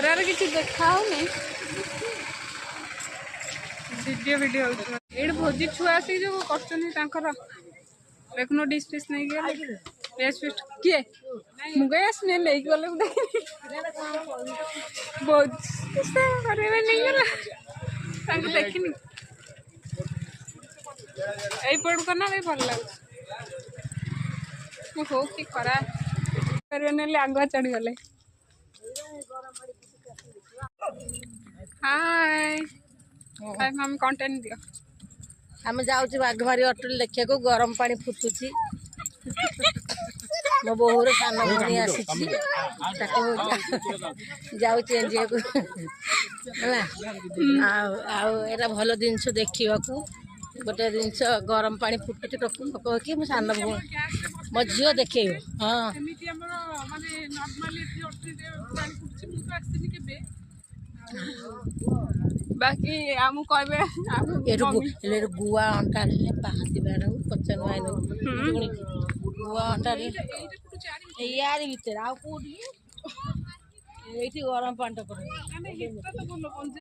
खरार किसी देखा वीडियो ये भोजी छुआ आसिक जो कर देखुन डिश फिश नहीं गले पेस्ट फेस्ट किए मुझे स्मेल लेके गले नहीं गला देखनी यही पड़ करना भी भल लगे हो कि खरा आगुआ चढ़ी गले हाय हाय मम्मी कंटेंट दियो आम जाऊँ बाघमारी अटल देखा को गरम पानी फुटुची मो बोहूर सान भौणी आसी एनजीओ को है भल जिनस देखा गोटे जिनस गरम पानी फुटुची कि मो सान भौणी मो झील देखे हाँ बाकी आम कहे गुआ अंटा पाहाती बाड़ पचन गुआ अंटा यार भर आउ कौटी गरम पानी